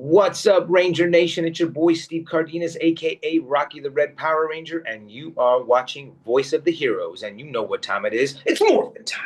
What's up, Ranger Nation? It's your boy Steve Cardenas, aka Rocky the Red Power Ranger, and you are watching Voice of the Heroes. And you know what time it is. It's Morphin Time.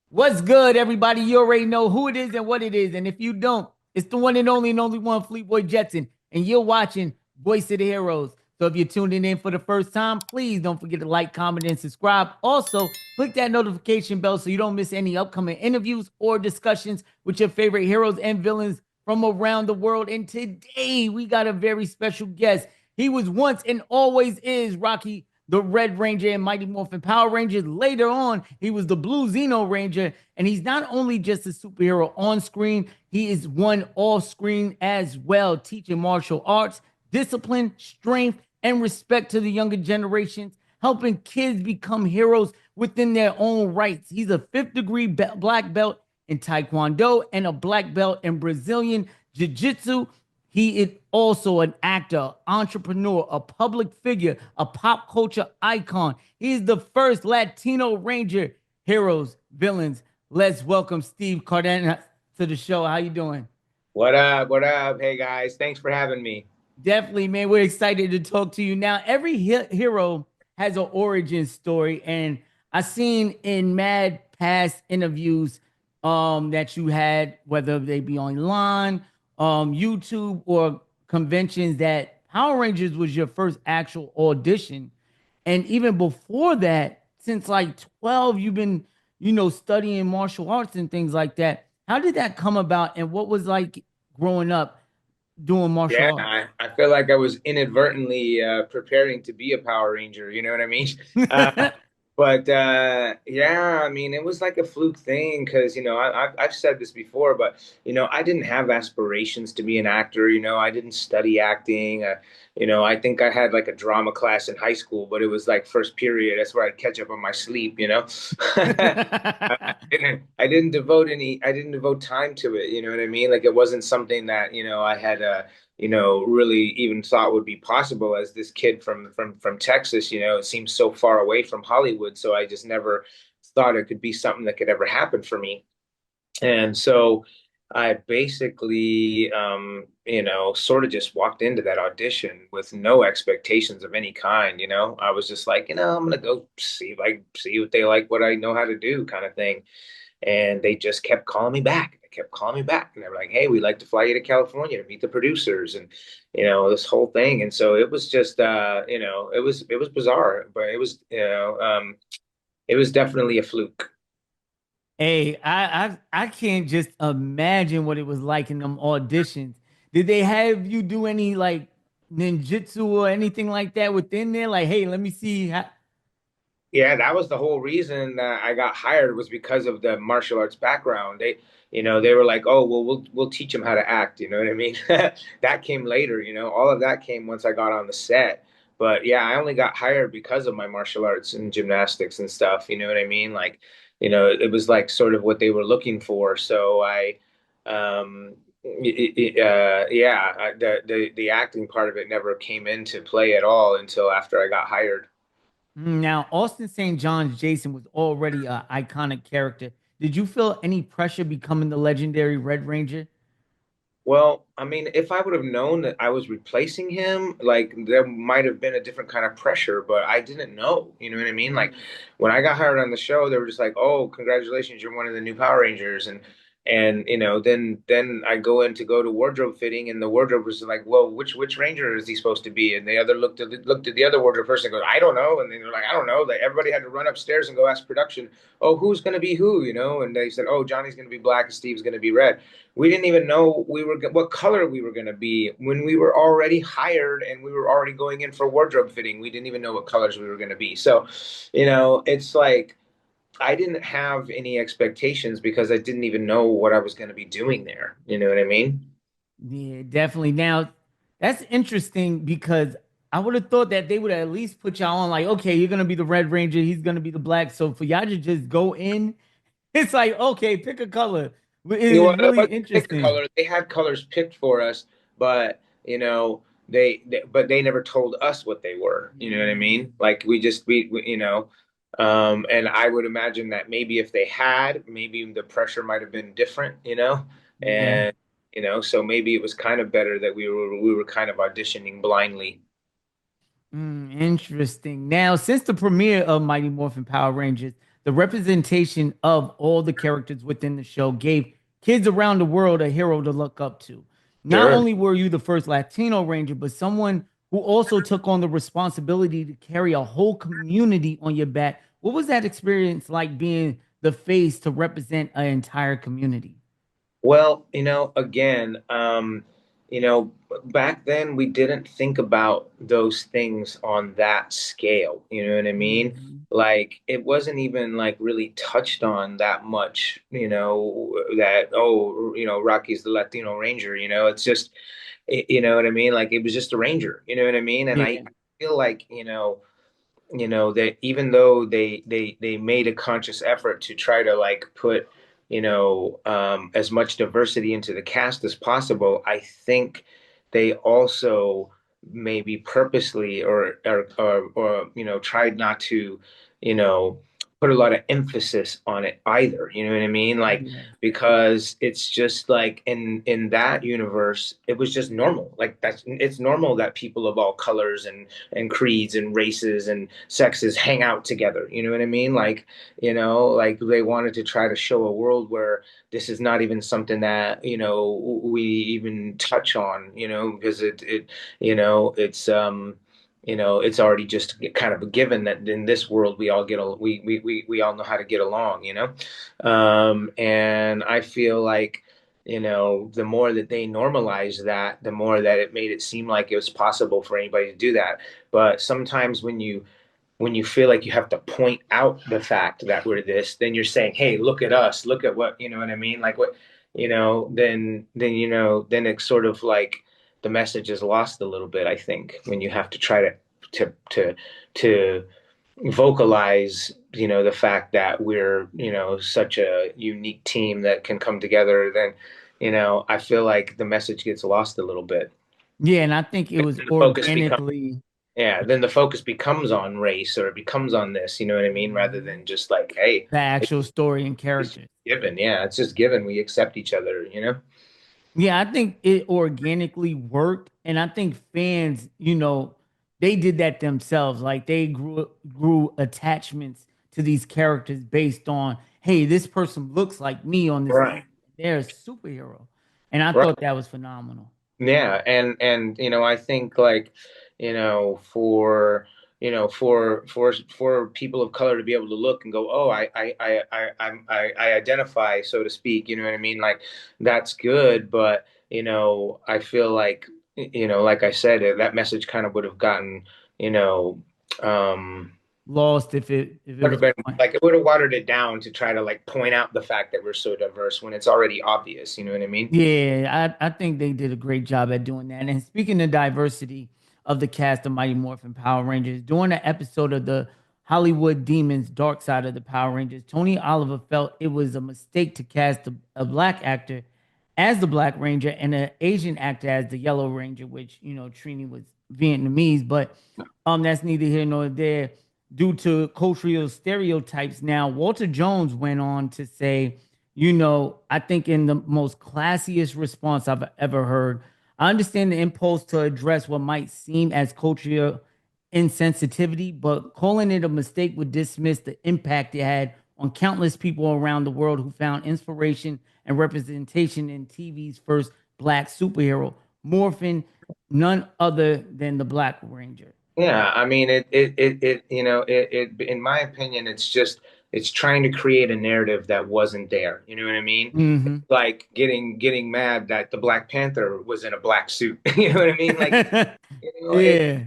What's good, everybody? You already know who it is and what it is. And if you don't, it's the one and only one, Fleetboy Jetson. And you're watching Voice of the Heroes. So if you're tuning in for the first time, please don't forget to like, comment, and subscribe. Also, click that notification bell so you don't miss any upcoming interviews or discussions with your favorite heroes and villains from around the world. And today we got a very special guest. He was once and always is Rocky the Red Ranger and Mighty Morphin Power Rangers. Later on, he was the Blue Zeo Ranger, and he's not only just a superhero on screen, he is one off screen as well, teaching martial arts, discipline, strength, and respect to the younger generations, helping kids become heroes within their own rights. He's a fifth degree black belt in Taekwondo and a black belt in Brazilian Jiu Jitsu. He is also an actor, entrepreneur, a public figure, a pop culture icon. He's the first Latino Ranger. Heroes, villains. Let's welcome Steve Cardenas to the show. How you doing? What up? What up? Hey guys, thanks for having me. Definitely, man. We're excited to talk to you. Now, every hero has an origin story, and I seen in mad past interviews that you had, whether they be online, YouTube, or conventions, that Power Rangers was your first actual audition. And even before that, since like 12, you've been, studying martial arts and things like that. How did that come about, and what was like growing up doing martial Yeah, arts? I feel like I was inadvertently preparing to be a Power Ranger. You know what I mean? Uh, but yeah, I mean, it was like a fluke thing because I've said this before, but I didn't have aspirations to be an actor. I didn't study acting. I think I had like a drama class in high school, but it was like first period. That's where I'd catch up on my sleep. I didn't devote time to it. You know what I mean? Like it wasn't something that I had really even thought would be possible as this kid from Texas. It seems so far away from Hollywood, so I just never thought it could be something that could ever happen for me. And so I basically, sort of just walked into that audition with no expectations of any kind. I was just like, I'm gonna go see what they like, what I know how to do, kind of thing. And they just kept calling me back. They kept calling me back, and they were like, "Hey, we'd like to fly you to California to meet the producers," and this whole thing. And so it was just, it was bizarre, but it was definitely a fluke. Hey, I can't just imagine what it was like in them auditions. Did they have you do any like ninjutsu or anything like that within there? Like, hey, let me see. Yeah, that was the whole reason that I got hired was because of the martial arts background. They were like, "Oh, well, we'll teach them how to act." You know what I mean? That came later. All of that came once I got on the set. But yeah, I only got hired because of my martial arts and gymnastics and stuff. You know what I mean? Like, it was like sort of what they were looking for. So the acting part of it never came into play at all until after I got hired. Now, Austin St. John's Jason was already an iconic character. Did you feel any pressure becoming the legendary Red Ranger? Well, I mean, if I would have known that I was replacing him, like there might have been a different kind of pressure, but I didn't know. You know what I mean? Like when I got hired on the show, they were just like, "Oh, congratulations, you're one of the new Power Rangers." And then I go to wardrobe fitting, and the wardrobe was like, "Well, which Ranger is he supposed to be?" And the other looked at the other wardrobe person and goes, "I don't know." And then they're like, "I don't know." Like everybody had to run upstairs and go ask production, "Oh, who's going to be who?" And they said, "Oh, Johnny's going to be black, and Steve's going to be red." We didn't even know what color we were going to be when we were already hired and we were already going in for wardrobe fitting. We didn't even know what colors we were going to be. So, it's like I didn't have any expectations because I didn't even know what I was going to be doing there. You know what I mean? Yeah, definitely. Now, that's interesting because I would have thought that they would at least put y'all on like, okay, you're gonna be the Red Ranger, he's gonna be the black. So for y'all to just go in, it's like, okay, pick a color. Well, It's it really wasn't pick a interesting. color. They had colors picked for us, but but they never told us what they were. You know what I mean? Like and I would imagine that maybe if they had, maybe the pressure might have been different. Yeah. you know, so maybe it was kind of better that we were kind of auditioning blindly. Interesting. Now, since the premiere of Mighty Morphin Power Rangers, the representation of all the characters within the show gave kids around the world a hero to look up to. Not Sure. only were you the first Latino Ranger, but someone who also took on the responsibility to carry a whole community on your back. What was that experience like being the face to represent an entire community? Well, again, back then we didn't think about those things on that scale. You know what I mean? Mhm. Like it wasn't even like really touched on that much, that, oh, Rocky's the Latino Ranger, it's just, you know what I mean? Like it was just a Ranger, you know what I mean? And I Yeah. feel like, that even though they made a conscious effort to try to like put as much diversity into the cast as possible, I think they also maybe purposely or tried not to you know put a lot of emphasis on it either, you know what I mean, like Yeah. because it's just like in that universe it was just normal, like it's normal that people of all colors and creeds and races and sexes hang out together. You know what I mean? Like, like they wanted to try to show a world where this is not even something that, we even touch on, because it's already just kind of a given that in this world we all we all know how to get along, and I feel like the more that they normalize that, the more that it made it seem like it was possible for anybody to do that. But sometimes when you feel like you have to point out the fact that we're this, then you're saying, "Hey, look at us! Look at what what I mean? Like what then it's sort of like the message is lost a little bit. I think when you have to try to vocalize, the fact that we're such a unique team that can come together, then I feel like the message gets lost a little bit. Yeah, and I think it was And the focus becomes organically Yeah, then the focus becomes on race or it becomes on this, you know what I mean? Rather Mhm. than just like, hey, The actual story and it's characters. given. Yeah, it's just given. We accept each other. Yeah, I think it organically worked, and I think fans, they did that themselves. Like they grew attachments to these characters based on, hey, this person looks like me on this Right. TV. They're a superhero, and I Right. thought that was phenomenal. Yeah, and I think like, for people of color to be able to look and go, oh, I identify, so to speak, you know what I mean? Like that's good, but I feel like, like I said, that message kind of would have gotten, you know, um Lost if it would have was been point. like it would have watered it down to try to like point out the fact that we're so diverse when it's already obvious, you know what I mean? Yeah, I think they did a great job at doing that. And speaking of diversity of the cast of Mighty Morphin Power Rangers, during the episode of the Hollywood Demons Dark Side of the Power Rangers, Tony Oliver felt it was a mistake to cast a black actor as the Black Ranger and an Asian actor as the Yellow Ranger, which, Trini was Vietnamese, but that's neither here nor there due to cultural stereotypes. Now, Walter Jones went on to say, I think in the most classiest response I've ever heard, I understand the impulse to address what might seem as cultural insensitivity, but calling it a mistake would dismiss the impact it had on countless people around the world who found inspiration and representation in TV's first black superhero, Morphin, none other than the Black Ranger. Yeah, I mean in my opinion it's trying to create a narrative that wasn't there. You know what I mean? Hmm. Like getting mad that the Black Panther was in a black suit. You know what I mean? Like, it Yeah.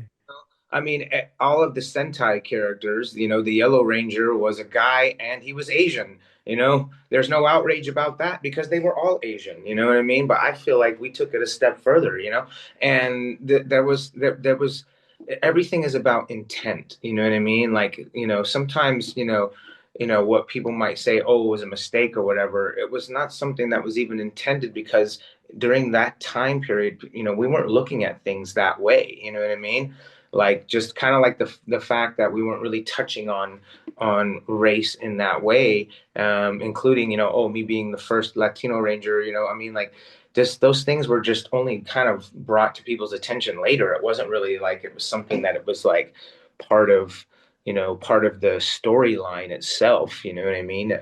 I mean, all of the Sentai characters, the Yellow Ranger was a guy and he was Asian. There's no outrage about that because they were all Asian. You know what I mean? But I feel like we took it a step further. And there was everything is about intent. You know what I mean? Like, sometimes, what people might say, oh, it was a mistake or whatever. It was not something that was even intended because during that time period, we weren't looking at things that way. You know what I mean? Like just kind of like the fact that we weren't really touching on race in that way, including, oh, me being the first Latino Ranger, I mean, like just those things were just only kind of brought to people's attention later. It wasn't really like it was something that it was like part of, part of the storyline itself, you know what I mean?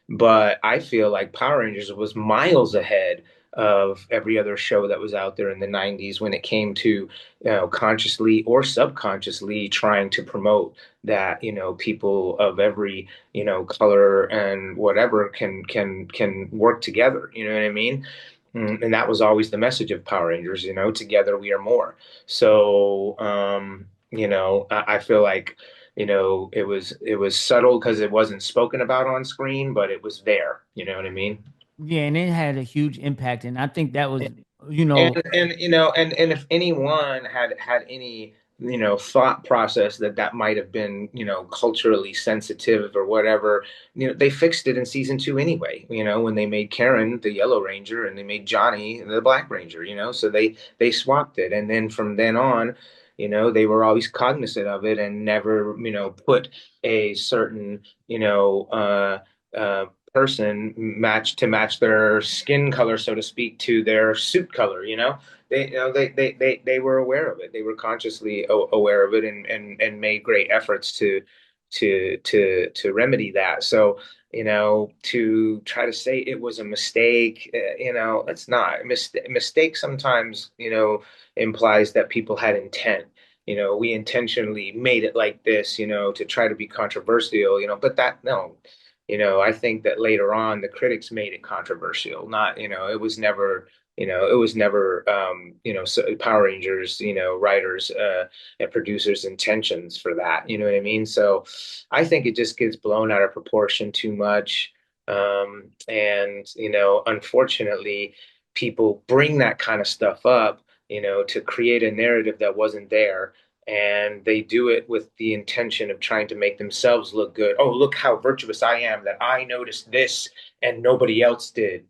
But I feel like Power Rangers was miles ahead of every other show that was out there in the 90s when it came to, consciously or subconsciously trying to promote that, people of every, color and whatever can work together. You know what I mean? And that was always the message of Power Rangers, together we are more. So, I feel like, it was subtle because it wasn't spoken about on screen, but it was there. You know what I mean? Yeah, and it had a huge impact, and I think that was, And and if anyone had any thought process that might have been culturally sensitive or whatever, they fixed it in season 2 anyway, when they made Karen the Yellow Ranger and they made Johnny the Black Ranger, so they swapped it, and then from then on, they were always cognizant of it and never put a certain person match their skin color, so to speak, to their suit color. They were aware of it. They were consciously aware of it, and made great efforts to remedy that. So, to try to say it was a mistake, it's not. Mistake sometimes, implies that people had intent. We intentionally made it like this, to try to be controversial, but that, no, I think that later on the critics made it controversial. Not, it was never, so Power Rangers, writers, and producers' intentions for that. You know what I mean? So I think it just gets blown out of proportion too much. And, unfortunately, people bring that kind of stuff up, to create a narrative that wasn't there, and they do it with the intention of trying to make themselves look good. Oh, look how virtuous I am that I noticed this and nobody else did.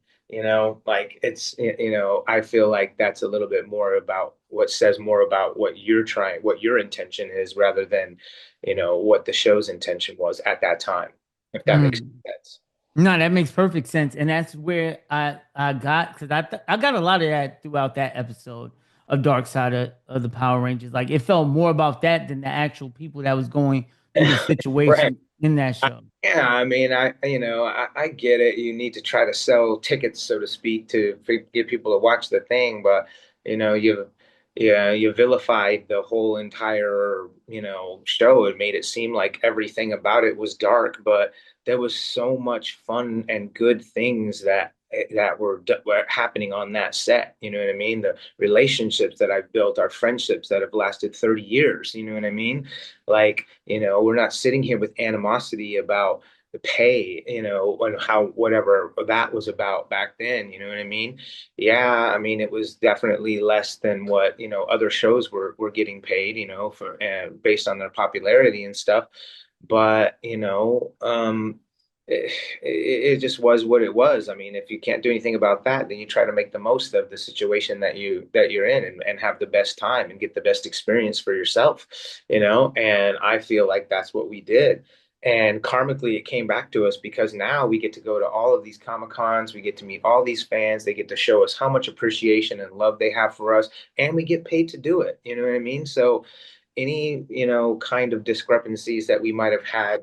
Like I feel like that's a little bit more about what says more about what your intention is, rather than, what the show's intention was at that time, if that makes Mhm. sense. No, that makes perfect sense, and that's where I got, because I got a lot of that throughout that episode of Dark Side of the Power Rangers. Like it felt more about that than the actual people that was going through the Right. situation in that show. Yeah, I mean, I get it. You need to try to sell tickets, so to speak, to get people to watch the thing, but you yeah, you vilified the whole entire, show. It made it seem like everything about it was dark, but there was so much fun and good things that were happening on that set. You know what I mean? The relationships that I've built are friendships that have lasted 30 years. You know what I mean? Like, we're not sitting here with animosity about the pay, and how whatever that was about back then. You know what I mean? Yeah, I mean it was definitely less than what other shows were getting paid, for based on their popularity and stuff. But it just was what it was. I mean, if you can't do anything about that, then you try to make the most of the situation that you're in, and have the best time and get the best experience for yourself, And I feel like that's what we did. And karmically, it came back to us because now we get to go to all of these Comic Cons, we get to meet all these fans, they get to show us how much appreciation and love they have for us, and we get paid to do it. You know what I mean? So any kind of discrepancies that we might have had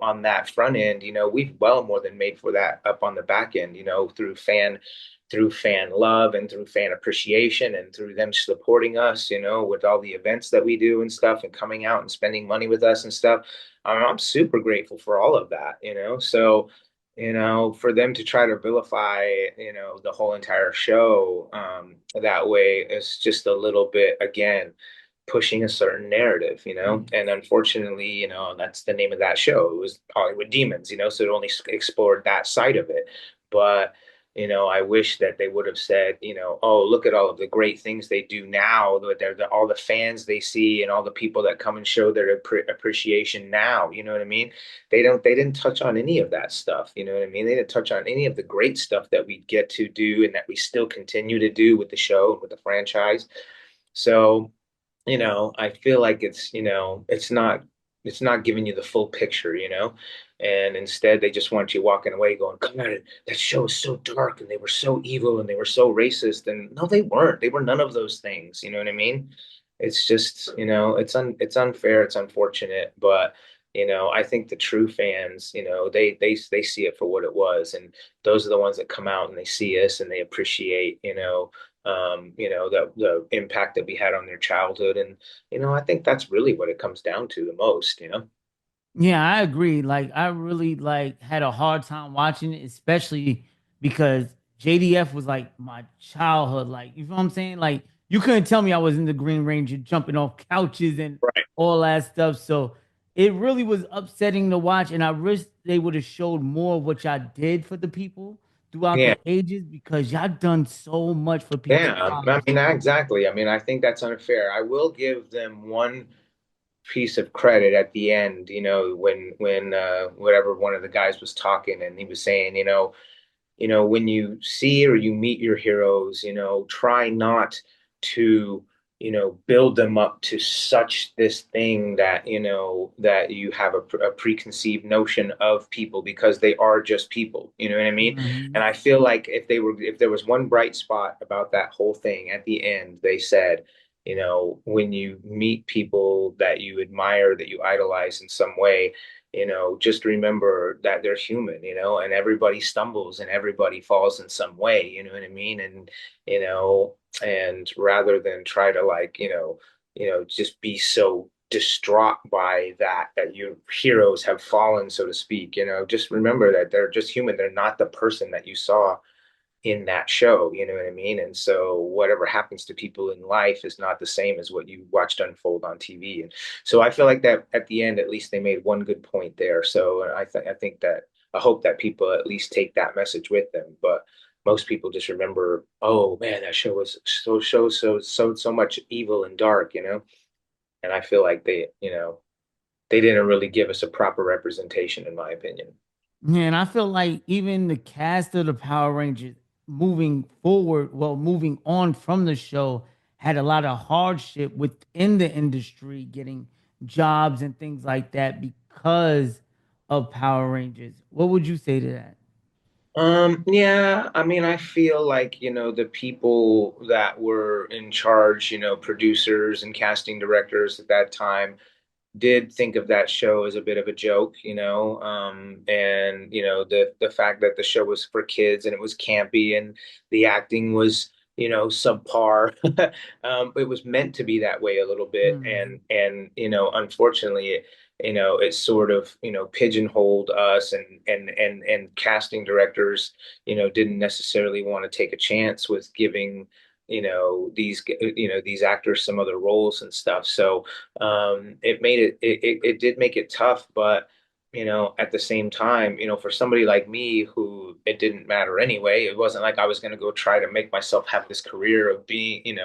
on that front end, we've well more than made for that up on the back end, through fan love and through fan appreciation and through them supporting us, with all the events that we do and stuff, and coming out and spending money with us and stuff. I'm super grateful for all of that. So for them to try to vilify, the whole entire show, that way is just a little bit, again, pushing a certain narrative, and unfortunately, that's the name of that show. It was Hollywood Demons, so it only explored that side of it. But, I wish that they would have said, oh, look at all of the great things they do now, all the fans they see and all the people that come and show their appreciation now. You know what I mean? They didn't touch on any of that stuff. You know what I mean? They didn't touch on any of the great stuff that we get to do and that we still continue to do with the show and with the franchise. So, I feel like it's not it's not giving you the full picture, and instead they just want you walking away going, God, that show is so dark and they were so evil and they were so racist. And no, they weren't. They were none of those things. You know what I mean? It's just, it's unfair, it's unfortunate, but I think the true fans, they see it for what it was, and those are the ones that come out and they see us and they appreciate, the impact that we had on their childhood. And I think that's really what it comes down to the most. Yeah, I agree. Like I really like had a hard time watching it, especially because JDF was like my childhood. Like, you know what I'm saying? Like you couldn't tell me I was in the Green Ranger jumping off couches and Right. all that stuff. So it really was upsetting to watch. And I wish they would have showed more of what y'all did for the people throughout Yeah. the ages because y'all done so much for people's Yeah. I lives. mean, exactly. I mean, I think that's unfair. I will give them one piece of credit at the end, when whatever one of the guys was talking and he was saying, when you see or you meet your heroes, try not to, build them up to such this thing that, that you have a preconceived notion of people because they are just people. You know what I mean? Mhm. And I feel like if there was one bright spot about that whole thing at the end, they said, when you meet people that you admire, that you idolize in some way, just remember that they're human, and everybody stumbles and everybody falls in some way, you know what I mean? You know, and rather than try to like, just be so distraught by that your heroes have fallen, so to speak, just remember that they're just human. They're not the person that you saw in that show, you know what I mean? And so whatever happens to people in life is not the same as what you watched unfold on TV. And so I feel like that at the end, at least they made one good point there. So I think that I hope that people at least take that message with them. But most people just remember, oh man, that show was so much evil and dark, And I feel like they didn't really give us a proper representation, in my opinion. Yeah, and I feel like even the cast of the Power Rangers moving forward, well, moving on from the show, had a lot of hardship within the industry, getting jobs and things like that because of Power Rangers. What would you say to that? Yeah, I mean, I feel like, the people that were in charge, producers and casting directors at that time did think of that show as a bit of a joke, and the fact that the show was for kids and it was campy and the acting was, subpar. It was meant to be that way a little bit, Mhm. and unfortunately, it sort of, pigeonholed us, and casting directors, didn't necessarily want to take a chance with giving, these actors some other roles and stuff. So it made it did make it tough, but at the same time, for somebody like me who it didn't matter anyway, it wasn't like I was going to go try to make myself have this career of being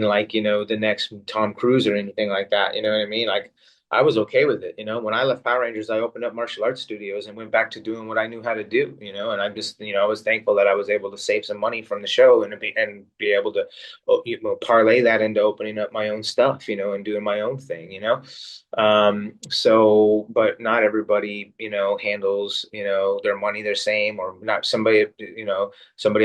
like, the next Tom Cruise or anything like that. You know what I mean? Like I was okay with it. When I left Power Rangers, I opened up martial arts studios and went back to doing what I knew how to do, and I'm just, I was thankful that I was able to save some money from the show and be able to parlay that into opening up my own stuff, and doing my own thing. So, but not everybody, handles, their money the same, or not somebody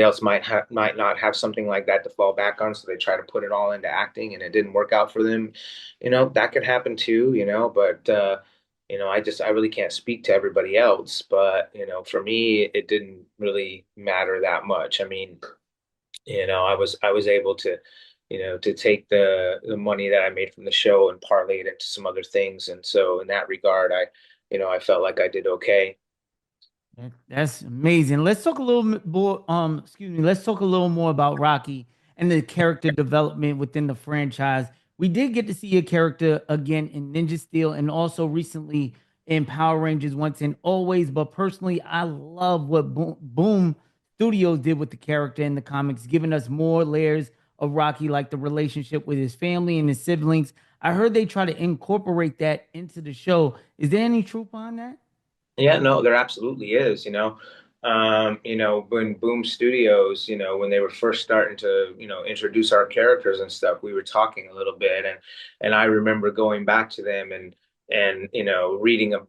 else might not have something like that to fall back on, so they try to put it all into acting and it didn't work out for them. That could happen too, but I really can't speak to everybody else, but for me it didn't really matter that much. I mean, I was able to, to take the money that I made from the show and parlay it into some other things. And so in that regard, I felt like I did okay. That's amazing. Let's talk a little more. Excuse me. Let's talk a little more about Rocky and the character development within the franchise. We did get to see a character again in Ninja Steel and also recently in Power Rangers Once and Always. But personally, I love what Boom Studios did with the character in the comics, giving us more layers of Rocky, like the relationship with his family and his siblings. I heard they try to incorporate that into the show. Is there any truth behind that? Yeah, no, there absolutely is, when Boom Studios, when they were first starting to, introduce our characters and stuff, we were talking a little bit, and I remember going back to them and and reading a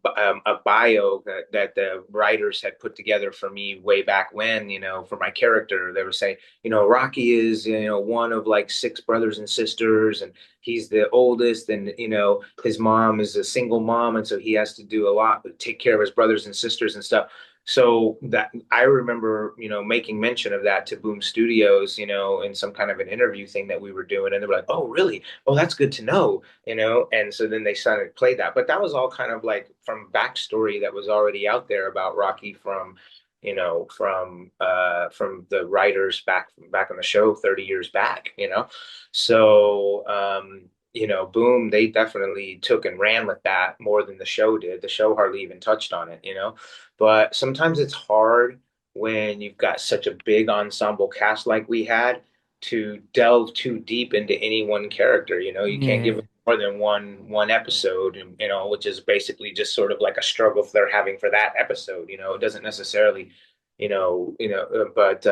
bio that the writers had put together for me way back when, for my character. They were saying, Rocky is one of like six brothers and sisters, and he's the oldest, and his mom is a single mom, and so he has to do a lot to take care of his brothers and sisters and stuff. So that I remember, making mention of that to Boom Studios, in some kind of an interview thing that we were doing, and they were like, "Oh, really? Oh, that's good to know." And so then they started to play that. But that was all kind of like from backstory that was already out there about Rocky from the writers back on the show 30 years back. So Boom, they definitely took and ran with that more than the show did. The show hardly even touched on it. But sometimes it's hard when you've got such a big ensemble cast like we had to delve too deep into any one character. You can't give Yeah. them more than one episode, which is basically just sort of like a struggle they're having for that episode. It doesn't necessarily, but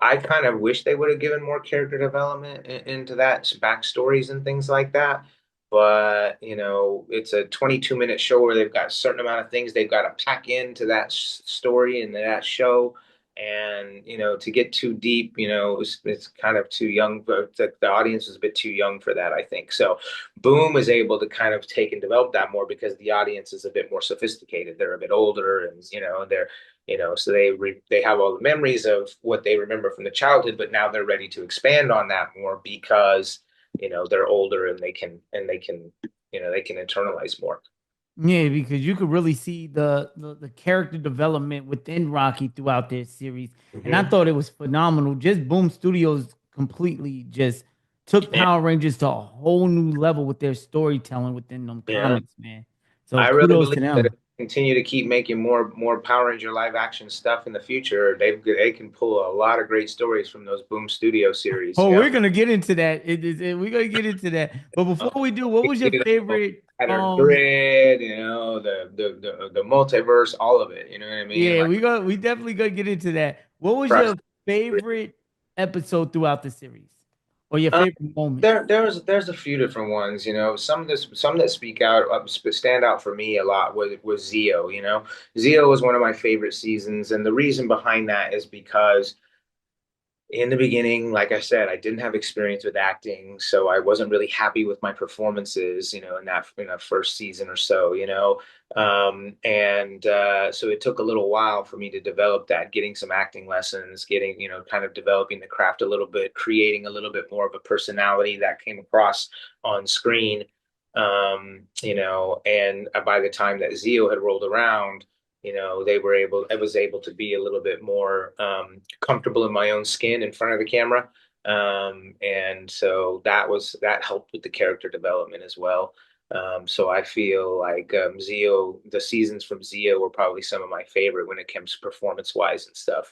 I kind of wish they would have given more character development into that, backstories and things like that. But it's a 22-minute show where they've got a certain amount of things they've got to pack into that story and that show. And to get too deep, it's kind of too young. But the audience is a bit too young for that, I think. So, Boom is able to kind of take and develop that more because the audience is a bit more sophisticated. They're a bit older, and they're so they have all the memories of what they remember from the childhood, but now they're ready to expand on that more because they're older and they can internalize more. Yeah, because you could really see the character development within Rocky throughout this series. And I Hmm. thought it was phenomenal. Just Boom Studios completely just took Yeah, Power Rangers to a whole new level with their storytelling within them yeah. comics, man. So I really kudos believe to that if them. they continue to keep making more Power Ranger live action stuff in the future, they can pull a lot of great stories from those Boom Studio series. Oh, Yeah. we're gonna get into that. We're gonna get into that. But before we do, what was your favorite Pattern grid, the multiverse, all of it. You know what I mean? yeah, Like we definitely gonna get into that. What was Crush. your favorite episode throughout the series? Or your Um, favorite moment? there's a few different ones. Some that speak out, stand out for me a lot was Zeo. Zeo was one of my favorite seasons, and the reason behind that is because in the beginning, like I said, I didn't have experience with acting, so I wasn't really happy with my performances, in that first season or so. And so it took a little while for me to develop that, getting some acting lessons, getting, kind of developing the craft a little bit, creating a little bit more of a personality that came across on screen. And by the time that Zeo had rolled around, I was able to be a little bit more comfortable in my own skin in front of the camera. And so that helped with the character development as well. So I feel like the seasons from Zeo were probably some of my favorite when it comes performance wise and stuff.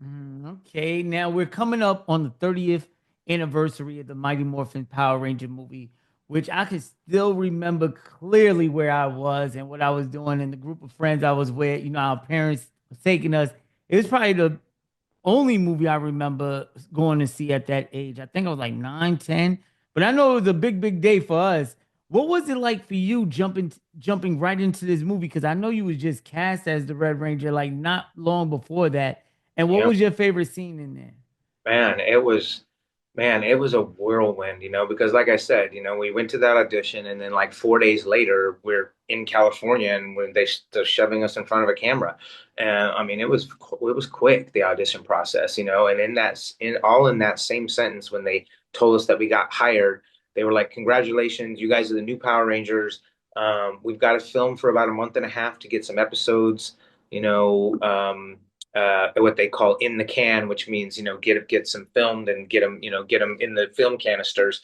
Okay, now we're coming up on the 30th anniversary of the Mighty Morphin Power Ranger movie, which I can still remember clearly where I was and what I was doing and the group of friends I was with. Our parents was taking us. It was probably the only movie I remember going to see at that age. I think I was like 9, 10. But I know it was a big, big day for us. What was it like for you jumping right into this movie? Because I know you was just cast as the Red Ranger like not long before that. And what Yeah. was your favorite scene in there? Man, it was a whirlwind, because like I said, we went to that audition and then like 4 days later, we're in California and when they're shoving us in front of a camera. And I mean, it was quick, the audition process, and in that same sentence when they told us that we got hired, they were like, "Congratulations, you guys are the new Power Rangers. We've got to film for about a month and a half to get some episodes, you know, what they call in the can, which means get some filmed and get them in the film canisters,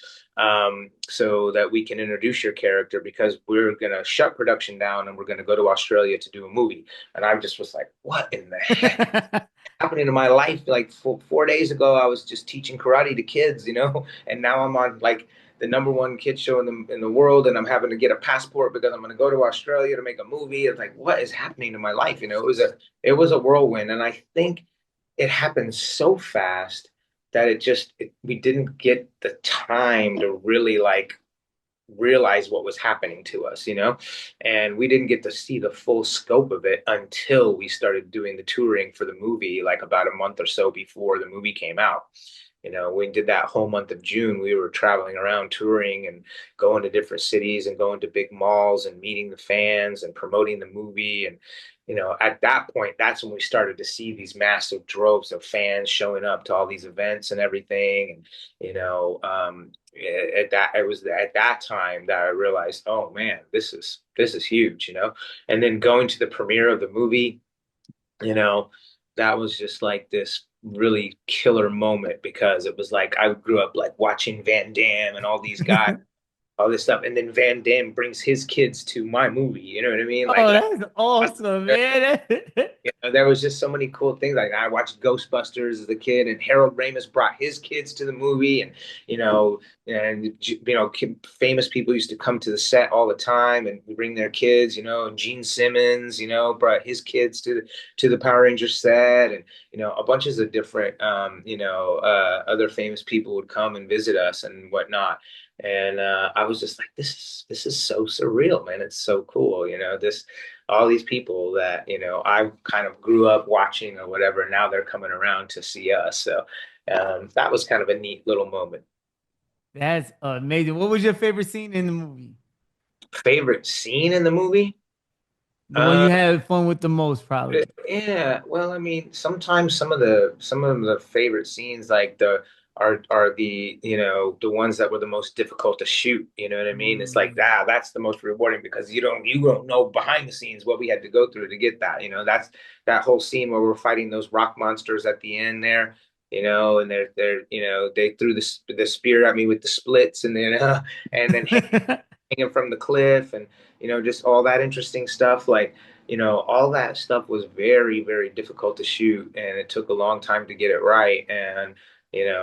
so that we can introduce your character because we're gonna shut production down and we're gonna go to Australia to do a movie." And I just was like, "What in the heck happening to my life?" Like 4 days ago, I was just teaching karate to kids, and now I'm on like the number one kid show in the world, and I'm having to get a passport because I'm going to go to Australia to make a movie. It's like, what is happening to my life? It was a whirlwind, and I think it happened so fast that we didn't get the time to really like realize what was happening to us, you know? And we didn't get to see the full scope of it until we started doing the touring for the movie, like about a month or so before the movie came out. You know, we did that whole month of June. We were traveling around touring and going to different cities and going to big malls and meeting the fans and promoting the movie. And, you know, at that point, that's when we started to see these massive droves of fans showing up to all these events and everything. And, you know, at that, it was at that time that I realized, oh man, this is huge, you know. And then going to the premiere of the movie, you know, that was just like this really killer moment because it was like I grew up like watching Van Damme and all these guys, all this stuff, and then Van Damme brings his kids to my movie. You know what I mean? Like Oh, that's awesome, man. you know, there was just so many cool things. Like I watched Ghostbusters as a kid, and Harold Ramis brought his kids to the movie, and you know, famous people used to come to the set all the time and bring their kids. You know, and Gene Simmons, you know, brought his kids to the Power Rangers set, and you know, a bunches of different, other famous people would come and visit us and whatnot. And I was just like, this is so surreal, man. It's so cool, you know, this all these people that you know I kind of grew up watching or whatever. Now they're coming around to see us, so that was kind of a neat little moment. That's amazing. What was your favorite scene in the movie? Favorite scene in the movie? The one Uh, you had fun with the most, probably. yeah. Well, I mean, sometimes some of the favorite scenes like the are the the ones that were the most difficult to shoot. You know what I mean? It's like Mm. that's the most rewarding because you don't know behind the scenes what we had to go through to get that. You know, that's that whole scene where we're fighting those rock monsters at the end there. You know, and they're they threw the spear at me with the splits and then and then hanging from the cliff and just all that interesting stuff like all that stuff was very, very difficult to shoot, and it took a long time to get it right. And,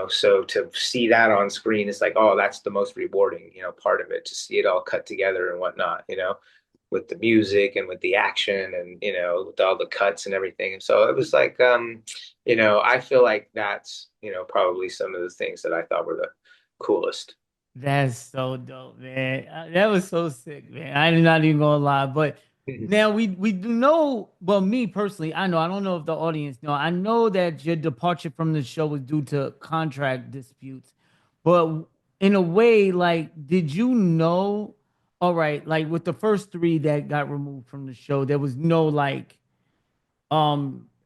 so to see that on screen is like, oh, that's the most rewarding, part of it, to see it all cut together and whatnot, with the music and with the action and, with all the cuts and everything. And so it was like, I feel like that's, probably some of the things that I thought were the coolest. That's so dope, man. That was so sick, man. I'm not even gonna lie. But now we do know, well, me personally, I know, I don't know if the audience know. I know that your departure from the show was due to contract disputes. But in a way, like, did you know, all right, like with the first three that got removed from the show, there was no like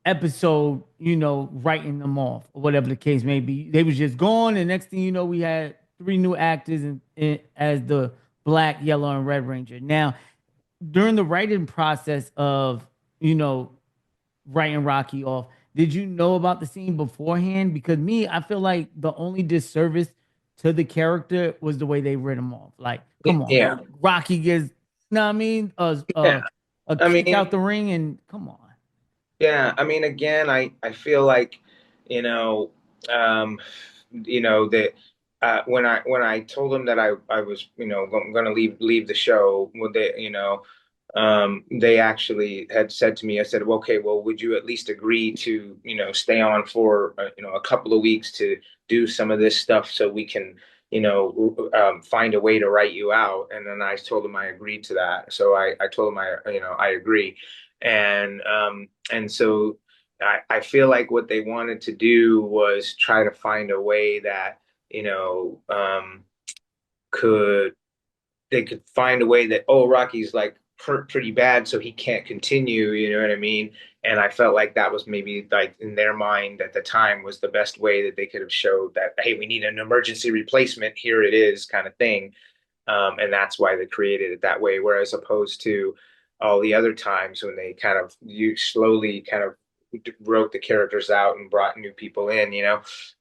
episode, writing them off or whatever the case may be. They was just gone, and next thing you know, we had three new actors as the Black, Yellow, and Red Ranger. Now, during the writing process of you know writing Rocky off, did you know about the scene beforehand? Because me, I feel like the only disservice to the character was the way they writ him off. Like, come on, Yeah. Rocky gets, know what I mean, Yeah. a I kick mean, out the ring, and come on. yeah, I mean, again, I feel like, you know, um, that when I told them that I was, going to leave the show, well, they actually had said to me, I said, well, okay, well, would you at least agree to, stay on for, a couple of weeks to do some of this stuff so we can, find a way to write you out? And then I told them I agreed to that. So I told them I agree. And so I feel like what they wanted to do was try to find a way that, you know, could they could find a way that, oh, Rocky's like hurt pretty bad, so he can't continue, you know what I mean? And I felt like that was maybe like in their mind at the time was the best way that they could have showed that, hey, we need an emergency replacement, here it is, kind of thing. And that's why they created it that way. Whereas opposed to all the other times when they kind of you slowly kind of wrote the characters out and brought new people in,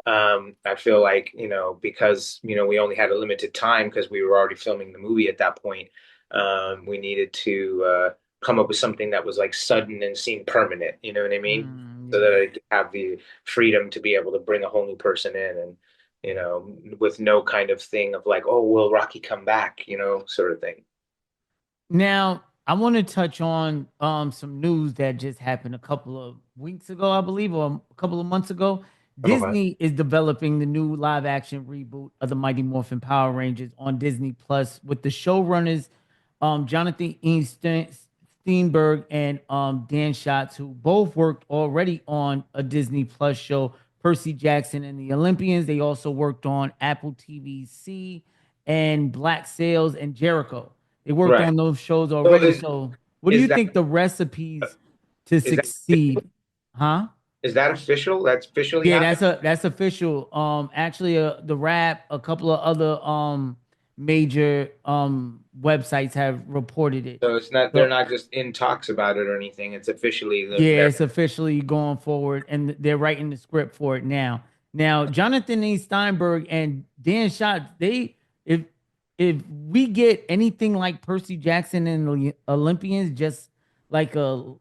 I feel like, because, we only had a limited time because we were already filming the movie at that point. We needed to come up with something that was like sudden and seemed permanent, you know what I mean? So that Yeah. I could have the freedom to be able to bring a whole new person in and with no kind of thing of like, oh, will Rocky come back, sort of thing. Now, I want to touch on some news that just happened a couple of weeks ago, I believe, or a couple of months ago. Okay. Disney is developing the new live action reboot of the Mighty Morphin Power Rangers on Disney Plus with the showrunners Jonathan Steenberg and Dan Schatz, who both worked already on a Disney Plus show, Percy Jackson and the Olympians. They also worked on Apple TV C and Black Sails and Jericho. They worked Right. on those shows So already. So, what do is you that think the recipes to is that succeed? Huh? is that official? That's officially Yeah, happening. that's official. Actually, the Rap, a couple of other major websites have reported it. So it's not they're So not just in talks about it or anything. It's officially yeah, they're it's officially going forward, and they're writing the script for it now. Now, Jonathan E. Steinberg and Dan Schatz, they if if we get anything like Percy Jackson and the Olympians, just like a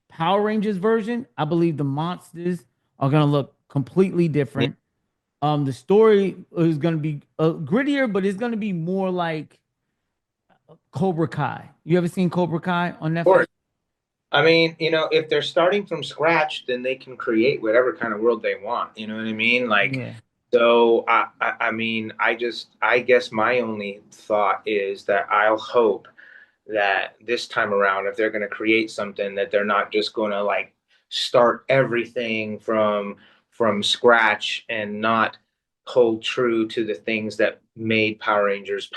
Power Rangers version, I believe the monsters are gonna look completely yeah, different. The story is gonna be grittier, but it's gonna be more like Cobra Kai. You ever seen Cobra Kai on of course. Netflix? I mean, if they're starting from scratch, then they can create whatever kind of world they want. You know what I mean? Like, Yeah. so I mean, I guess my only thought is that I'll hope that this time around, if they're going to create something, that they're not just going to like start everything from scratch and not hold true to the things that made Power Rangers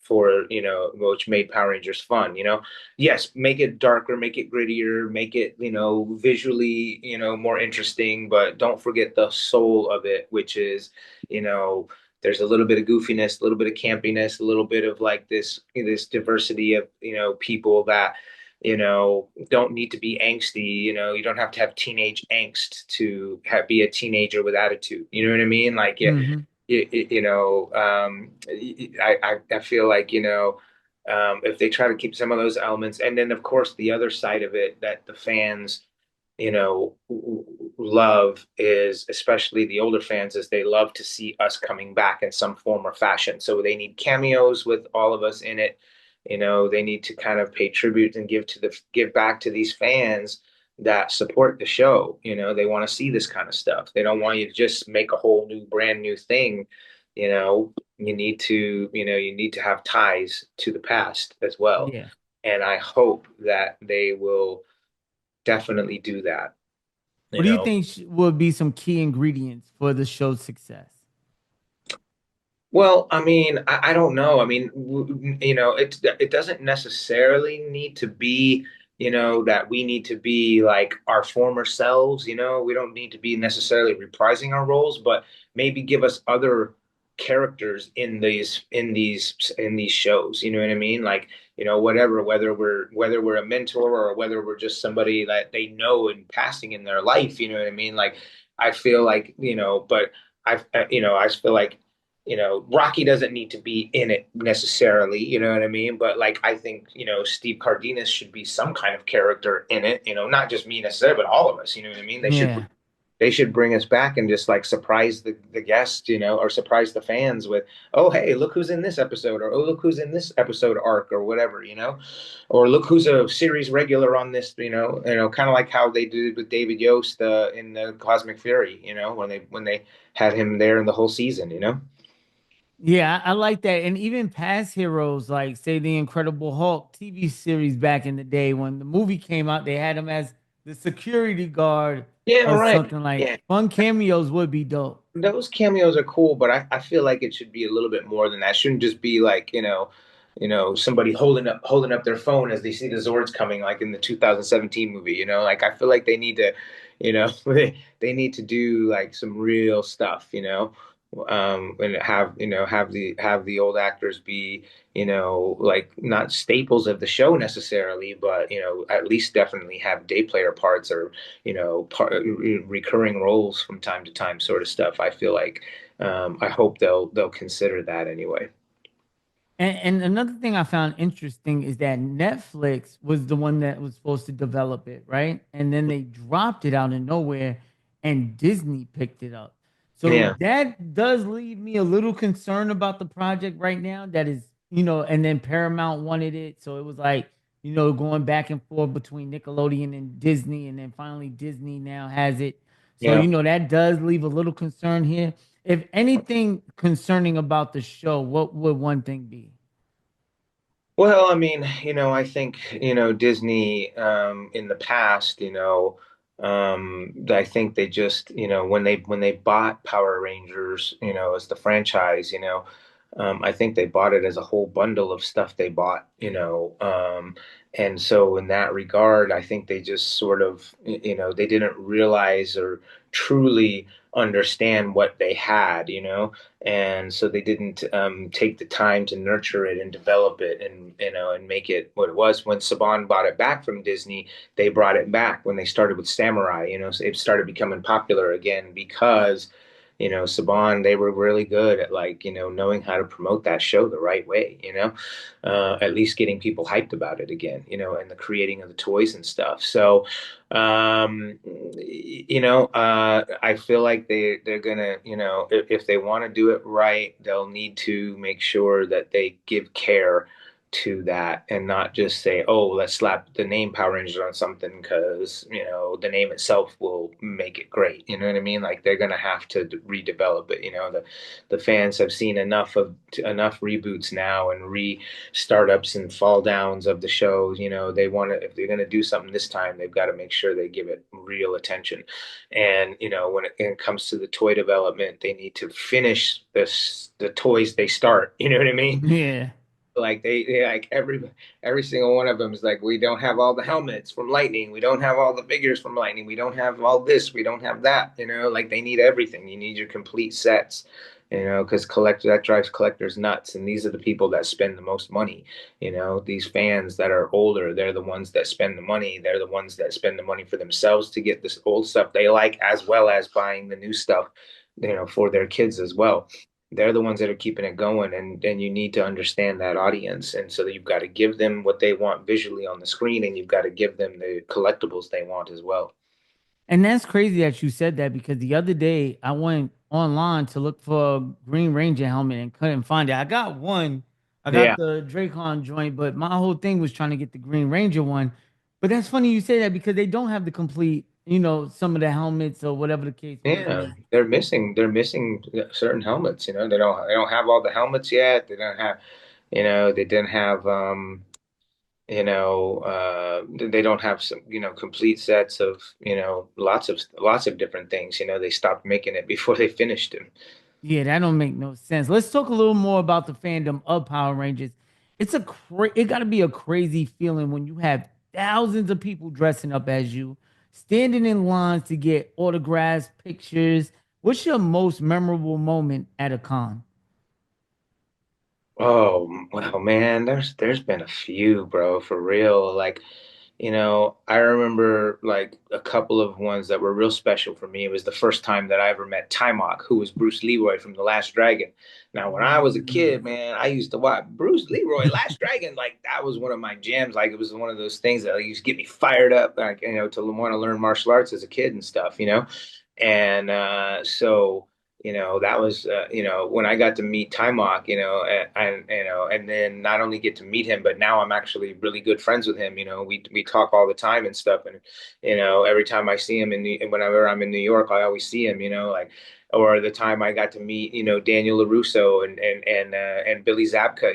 for, which made Power Rangers fun, yes, make it darker, make it grittier, make it, visually, more interesting, but don't forget the soul of it, which is, you know there's a little bit of goofiness, a little bit of campiness, a little bit of like this diversity of people that don't need to be angsty. You don't have to have teenage angst to be a teenager with attitude. You know what I mean? Like yeah, Mm-hmm. I feel like if they try to keep some of those elements, and then of course the other side of it that the fans love is, especially the older fans, is they love to see us coming back in some form or fashion. So they need cameos with all of us in it. They need to kind of pay tribute and give back to these fans that support the show. They want to see this kind of stuff. They don't want you to just make a whole new, brand new thing. You need to have ties to the past as well. Yeah. And I hope that they will definitely do that. What You do you know, think would be some key ingredients for the show's success? well, I mean, I don't know. I mean, it doesn't necessarily need to be, that we need to be like our former selves. We don't need to be necessarily reprising our roles, but maybe give us other characters in these shows. You know what I mean? Like, whatever, whether we're a mentor or whether we're just somebody that they know in passing in their life. You know what I mean? Like, I feel like, but I feel like Rocky doesn't need to be in it necessarily, you know what I mean? But like, I think, Steve Cardenas should be some kind of character in it, not just me necessarily, but all of us, you know what I mean? Yeah. They should bring us back and just like surprise the guests, or surprise the fans with, oh, hey, look who's in this episode, or oh, look who's in this episode arc or whatever, or look who's a series regular on this, kind of like how they did with David Yost in the Cosmic Fury, when they had him there in the whole season. Yeah, I like that. And even past heroes, like say the Incredible Hulk TV series back in the day when the movie came out, they had him as the security guard Yeah, or right. something like Yeah. fun cameos would be dope. Those cameos are cool, but I feel like it should be a little bit more than that. It shouldn't just be like, somebody holding up their phone as they see the Zords coming, like in the 2017 movie, like I feel like they need to, they need to do like some real stuff, and have the old actors be, like not staples of the show necessarily, but at least definitely have day player parts or recurring roles from time to time, sort of stuff. I feel like I hope they'll consider that anyway. And another thing I found interesting is that Netflix was the one that was supposed to develop it, right? And then they dropped it out of nowhere and Disney picked it up. So Yeah, that does leave me a little concerned about the project right now. That is, and then Paramount wanted it. So it was like, going back and forth between Nickelodeon and Disney. And then finally Disney now has it. So, Yeah. that does leave a little concern here. If anything concerning about the show, what would one thing be? Well, I mean, I think, Disney in the past, I think they just, when they bought Power Rangers, as the franchise, I think they bought it as a whole bundle of stuff they bought, and so in that regard, I think they just sort of, they didn't realize or truly understand what they had, and so they didn't take the time to nurture it and develop it and and make it what it was. When Saban bought it back from Disney, they brought it back when they started with Samurai. So it started becoming popular again because Saban, they were really good at like knowing how to promote that show the right way. At least getting people hyped about it again. And the creating of the toys and stuff. So I feel like they're gonna, if they want to do it right, they'll need to make sure that they give care to that and not just say, oh, let's slap the name Power Rangers on something because, the name itself will make it great. You know what I mean? Like they're gonna have to redevelop it. The fans have seen enough reboots now and startups and fall downs of the shows. They want to, if they're going to do something this time, they've got to make sure they give it real attention. And when it comes to the toy development, they need to finish the toys they start. You know what I mean? Yeah. Like they like every single one of them is like, we don't have all the helmets from Lightning, we don't have all the figures from Lightning, we don't have all this, we don't have that. Like they need everything. You need your complete sets. Because collector that drives collectors nuts, and these are the people that spend the most money. These fans that are older, they're the ones that spend the money. They're the ones that spend the money for themselves to get this old stuff they like, as well as buying the new stuff, for their kids as well. They're the ones that are keeping it going, and you need to understand that audience. And so you've got to give them what they want visually on the screen, and you've got to give them the collectibles they want as well. And that's crazy that you said that because the other day I went online to look for a Green Ranger helmet and couldn't find it. I got one. I got Yeah. the Dracon joint, but my whole thing was trying to get the Green Ranger one. But that's funny you say that because they don't have the complete, some of the helmets or whatever the case may Yeah, be. they're missing certain helmets. They don't have all the helmets yet. They don't have, they didn't have they don't have some, complete sets of, lots of different things. They stopped making it before they finished them. Yeah, that don't make no sense. Let's talk a little more about the fandom of Power Rangers. It got to be a crazy feeling when you have thousands of people dressing up as you, standing in lines to get autographs, pictures. What's your most memorable moment at a con? Oh, well, man, there's been a few, bro, for real. Like, I remember like a couple of ones that were real special for me. It was the first time that I ever met Timok, who was Bruce Leroy from The Last Dragon. Now, when I was a kid, man, I used to watch Bruce Leroy, Last Dragon. Like that was one of my jams. Like it was one of those things that like, used to get me fired up, like, to want to learn martial arts as a kid and stuff. And so that was when I got to meet Timok, and then not only get to meet him, but now I'm actually really good friends with him. We talk all the time and stuff, and every time I see him whenever I'm in New York, I always see him. Like, or the time I got to meet Daniel LaRusso and Billy Zabka.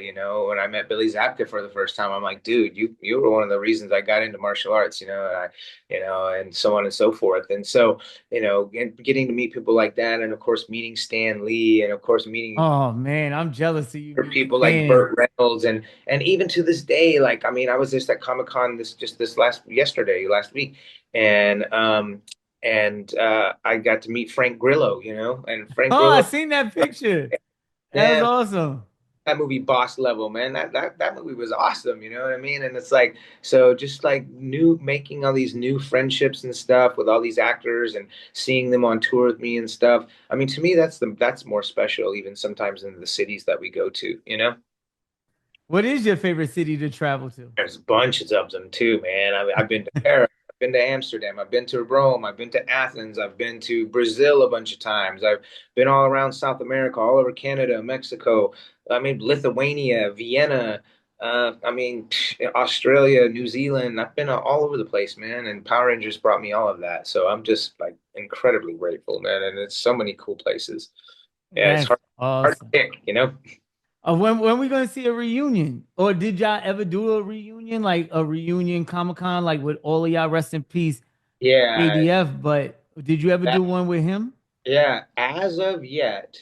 When I met Billy Zabka for the first time, I'm like, dude, you were one of the reasons I got into martial arts. And so on and so forth. And so getting to meet people like that, and of course meeting Stan Lee, and of course meeting Oh man, I'm jealous of you meeting people like Stan. Burt Reynolds, and even to this day, like I mean, I was just at Comic Con this last week, and I got to meet Frank Grillo, and Frank Oh, I Grillo, seen that picture. That was man, awesome. that movie Boss Level, man, that movie was awesome, you know what I mean? And it's like, so just like making all these new friendships and stuff with all these actors and seeing them on tour with me and stuff. I mean, to me, that's more special even sometimes than the cities that we go to. What is your favorite city to travel to? There's bunches of them too, man. I've been to Paris, I've been to Amsterdam, I've been to Rome, I've been to Athens, I've been to Brazil a bunch of times. I've been all around South America, all over Canada, Mexico. I mean, Lithuania, Vienna. I mean, Australia, New Zealand, I've been all over the place, man, and Power Rangers brought me all of that. So I'm just like incredibly grateful, man. And it's so many cool places. Yeah, it's That's hard to awesome. pick, you know? When we gonna see a reunion? Or did y'all ever do a reunion, like a reunion Comic Con, like with all of y'all? Rest in peace, Yeah, ADF. But did you ever that, do one with him? yeah. As of yet,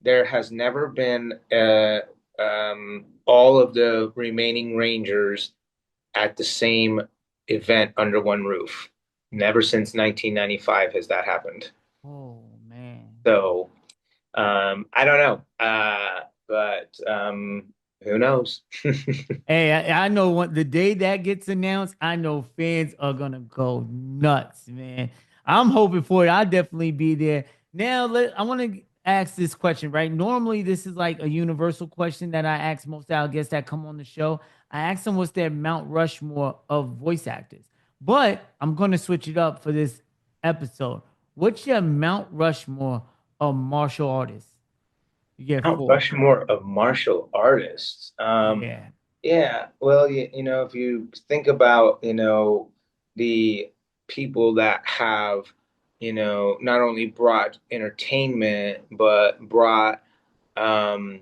there has never been all of the remaining Rangers at the same event under one roof. Never since 1995 has that happened. Oh man. So I don't know, but who knows? Hey, I know when the day that gets announced, I know fans are gonna go nuts, man. I'm hoping for it. I'll definitely be there. Now, I want to ask this question, right? Normally, this is like a universal question that I ask most of our guests that come on the show. I ask them what's their Mount Rushmore of voice actors, but I'm gonna switch it up for this episode. What's your Mount Rushmore of martial artists? You get Mount four. Rushmore of martial artists. Yeah. Yeah, well, if you think about, the people that have, not only brought entertainment, but brought, um,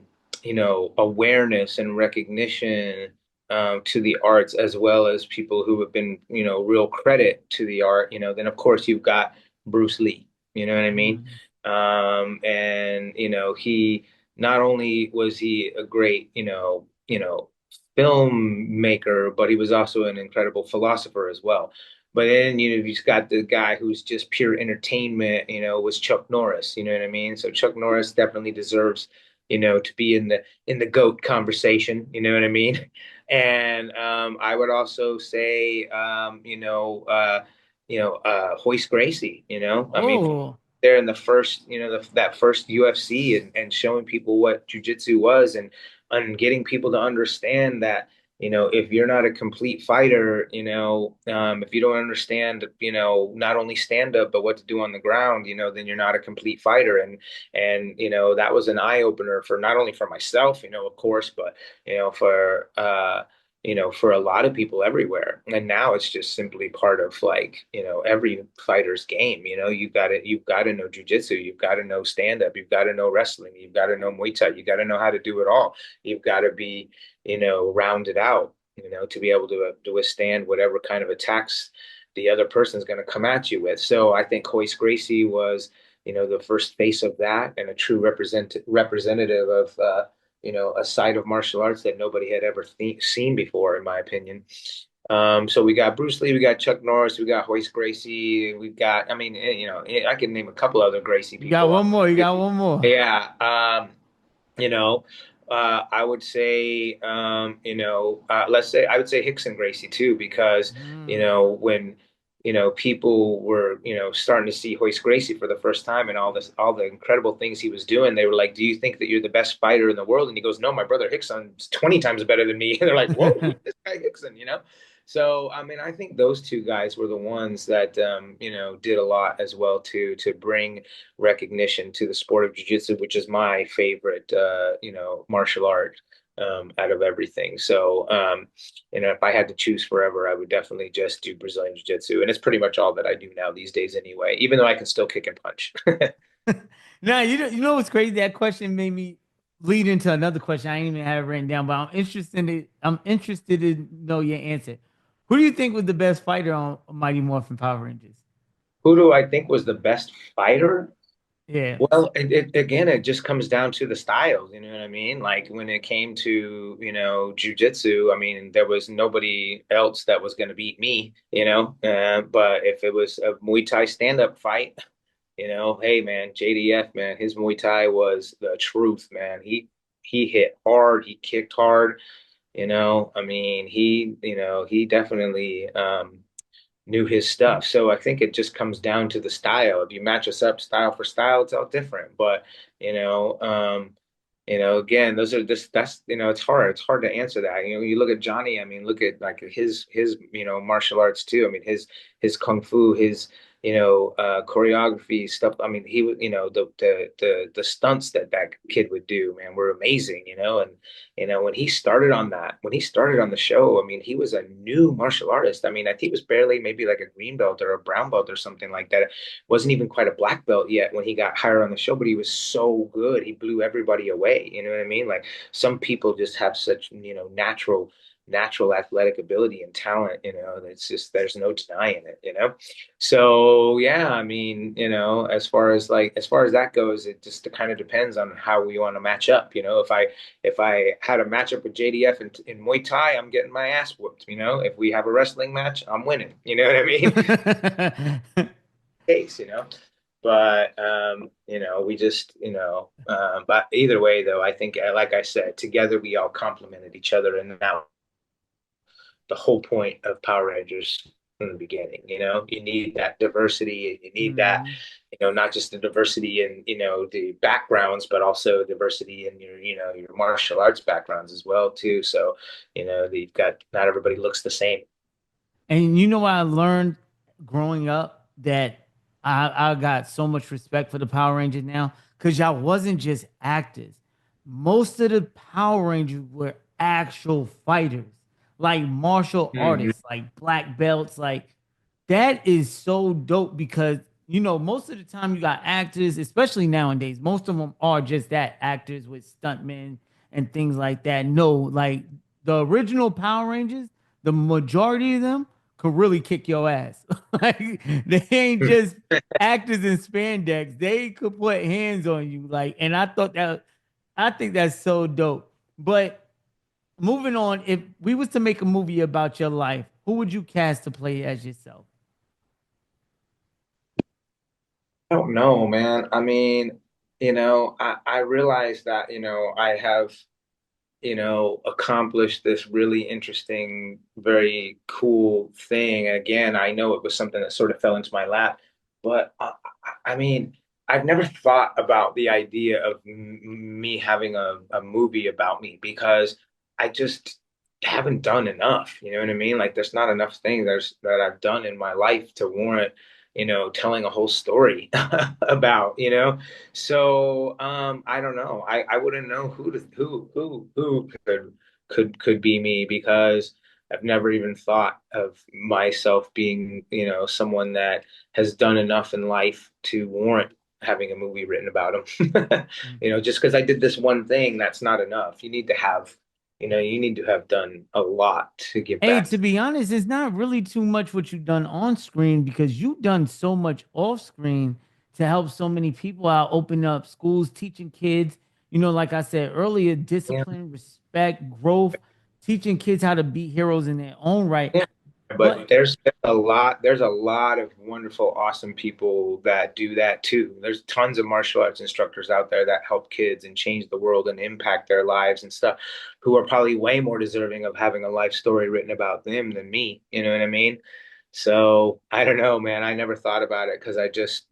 awareness and recognition, to the arts, as well as people who have been, real credit to the art, then of course you've got Bruce Lee, you know what I mean? Mhm. And, he not only was he a great, filmmaker, but he was also an incredible philosopher as well. But then, you've just got the guy who's just pure entertainment, was Chuck Norris, you know what I mean? So Chuck Norris definitely deserves, to be in the GOAT conversation, you know what I mean? And I would also say, Hoist Gracie, I mean, Oh. there in the first, that first UFC, and showing people what jujitsu was, and getting people to understand that, if you're not a complete fighter, if you don't understand, not only stand up, but what to do on the ground, then you're not a complete fighter. And, that was an eye opener for not only for myself, of course, but, for a lot of people everywhere. And now it's just simply part of, like, every fighter's game. You've got to know jujitsu, you've got to know stand up, you've got to know wrestling, you've got to know Muay Thai, you got to know how to do it all. You've got to be, rounded out, to be able to withstand whatever kind of attacks the other person's going to come at you with. So I think Hoist Gracie was, the first face of that, and a true representative of, a side of martial arts that nobody had ever seen before, in my opinion. So we got Bruce Lee, we got Chuck Norris, we got Hoist Gracie, we've got, I mean, I can name a couple other Gracie You got people. one more. You got one more. Yeah. You know, I would say, let's say I would say Hickson Gracie too, because, Mm. when, people were, starting to see Hoist Gracie for the first time, and all the incredible things he was doing, they were like, "Do you think that you're the best fighter in the world?" And he goes, "No, my brother Hickson's 20 times better than me." And they're like, "Whoa, who's this guy Hickson?" So, I mean, I think those two guys were the ones that, did a lot as well to bring recognition to the sport of jiu-jitsu, which is my favorite, martial art, out of everything. So, if I had to choose forever, I would definitely just do Brazilian jiu-jitsu, and it's pretty much all that I do now these days anyway, even though I can still kick and punch. Now you know what's crazy? That question made me lead into another question. I didn't even have it written down, but I'm interested to know your answer. Who do you think was the best fighter on Mighty Morphin Power Rangers? Who do I think was the best fighter? Yeah. Well, again, it just comes down to the styles, you know what I mean? Like when it came to, jujitsu, I mean, there was nobody else that was going to beat me, but if it was a Muay Thai stand-up fight, hey man, JDF, man, his Muay Thai was the truth, man. He hit hard, he kicked hard, I mean, he definitely, knew his stuff. So I think it just comes down to the style. If you match us up style for style, it's all different. But you know, um, again, those are just that's it's hard. It's hard to answer that. You look at Johnny. I mean, look at like his martial arts too. I mean, his kung fu, his choreography stuff. I mean, he would, the stunts that that kid would do, man, were amazing, and when he started on the show, I mean, he was a new martial artist. I mean, I think he was barely maybe like a green belt or a brown belt or something like that. Wasn't even quite a black belt yet when he got hired on the show, but he was so good. He blew everybody away. You know what I mean? Like some people just have such, natural athletic ability and talent, it's just there's no denying it. So yeah, I mean, as far as that goes, it just kind of depends on how we want to match up. If I had a matchup with JDF in Muay Thai, I'm getting my ass whooped. If we have a wrestling match, I'm winning. You know what I mean? Case. But we just but either way though, I think like I said, together we all complemented each other, and now the whole point of Power Rangers from the beginning. You need that diversity. You need that, Mhm. not just the diversity in, the backgrounds, but also diversity in your martial arts backgrounds as well too. So, you've got not everybody looks the same. And you know what I learned growing up that I got so much respect for the Power Rangers now because y'all wasn't just actors. Most of the Power Rangers were actual fighters, like martial Mhm. artists, like black belts. Like that is so dope because most of the time you got actors, especially nowadays, most of them are just that actors with stuntmen and things like that. No, like the original Power Rangers, the majority of them could really kick your ass. Like they ain't just actors in spandex. They could put hands on you. Like, and I think that's so dope. But moving on, if we was to make a movie about your life, who would you cast to play as yourself? I don't know, man. I mean, I realize that, I have accomplished this really interesting, very cool thing. Again, I know it was something that sort of fell into my lap, but I mean, I've never thought about the idea of me having a movie about me because I just haven't done enough. You know what I mean? Like, there's not enough things that I've done in my life to warrant, telling a whole story about. So I don't know. I wouldn't know who could be me because I've never even thought of myself being, someone that has done enough in life to warrant having a movie written about him. Just because I did this one thing, that's not enough. You need to have done a lot to give Hey, back to to. be honest, it's not really too much what you've done on screen because you've done so much off screen to help so many people out, open up schools, teaching kids, like I said earlier, Yeah. discipline, respect, growth, teaching kids how to be heroes in their own right. Yeah. But But there's a lot of wonderful, awesome people that do that too. There's tons of martial arts instructors out there that help kids and change the world and impact their lives and stuff, who are probably way more deserving of having a life story written about them than me. You know what I mean? So I don't know, man. I never thought about it because I just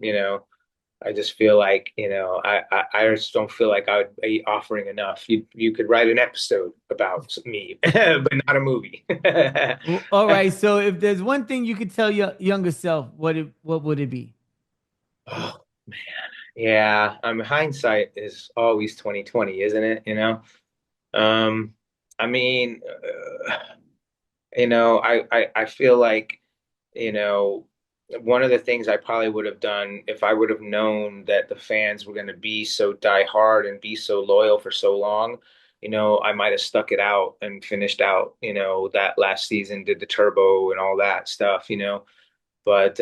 feel like, I just don't feel like I would be offering enough. You could write an episode about me, but not a movie. all right, so if there's one thing you could tell your younger self, what would it be? Oh man, yeah. Hindsight is always 2020, isn't it? Um, I mean, I feel like, you know, one of the things I probably would have done if I would have known that the fans were going to be so diehard and be so loyal for so long, I might have stuck it out and finished out, that last season, did the turbo and all that stuff. But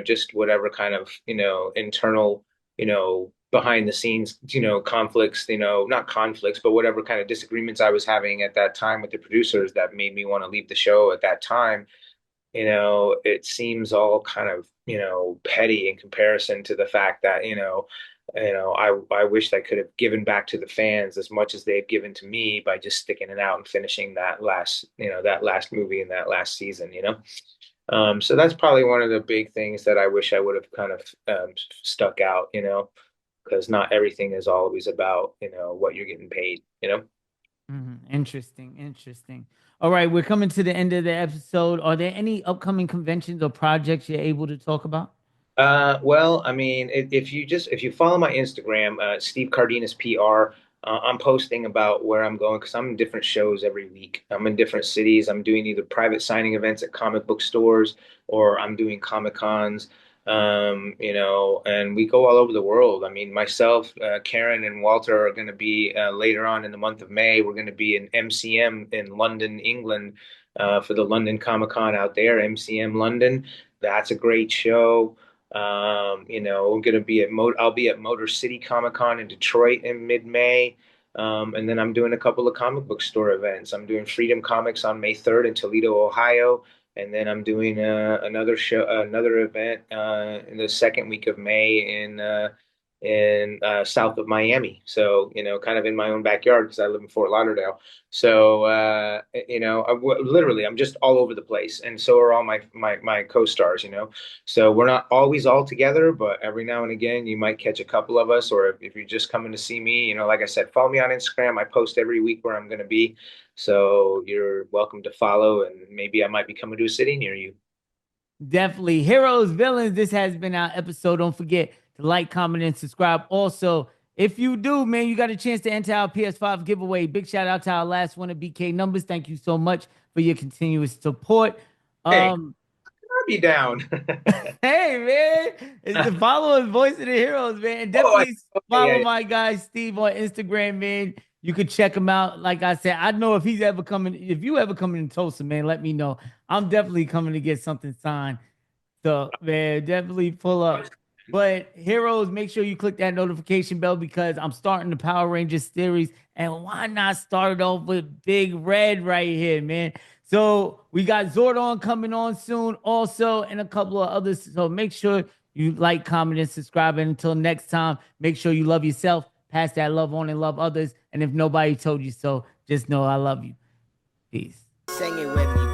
just whatever kind of, internal, behind the scenes, conflicts, not conflicts, but whatever kind of disagreements I was having at that time with the producers that made me want to leave the show at that time, it seems all kind of, petty in comparison to the fact that, I wish I could have given back to the fans as much as they've given to me by just sticking it out and finishing that last movie and that last season. So that's probably one of the big things that I wish I would have kind of stuck out, because not everything is always about, what you're getting paid. Interesting, interesting. All right, we're coming to the end of the episode. Are there any upcoming conventions or projects you're able to talk about? Well, I mean, if you follow my Instagram, Steve Cardenas PR, I'm posting about where I'm going because I'm in different shows every week. I'm in different cities. I'm doing either private signing events at comic book stores or I'm doing Comic Cons. And we go all over the world. I mean, myself, Karen, and Walter are going to be later on in the month of May. We're going to be in MCM in London, England, for the London Comic Con out there, MCM London. That's a great show. We're gonna be at I'll be at Motor City Comic Con in Detroit in mid-May. And then I'm doing a couple of comic book store events. I'm doing Freedom Comics on May 3rd in Toledo, Ohio. And then I'm doing another event in the second week of May in south of Miami. So, kind of in my own backyard because I live in Fort Lauderdale. So, literally, I'm just all over the place, and so are all my co-stars. So we're not always all together, but every now and again, you might catch a couple of us, or if you're just coming to see me, like I said, follow me on Instagram. I post every week where I'm going to be, so you're welcome to follow, and maybe I might be coming to a city near you. Definitely. Heroes, villains. This has been our episode. Don't forget to like, comment, and subscribe. Also, if you do, man, you got a chance to enter our PS5 giveaway. Big shout out to our last one at BK Numbers. Thank you so much for your continuous support. Hey, I'll be down. Hey, man, it's the followers, voice of the heroes, man. And Oh, definitely okay, yeah, follow yeah. my guy Steve on Instagram, man. You could check him out. Like I said, I know if he's ever coming, if you ever coming to Tulsa, man, let me know. I'm definitely coming to get something signed. So, man, definitely pull up. But heroes, make sure you click that notification bell because I'm starting the Power Rangers series. And why not start it off with Big Red right here, man? So we got Zordon coming on soon, also, and a couple of others. So make sure you like, comment, and subscribe. And until next time, make sure you love yourself, pass that love on, and love others. And if nobody told you so, just know I love you. Peace. Sing it with me.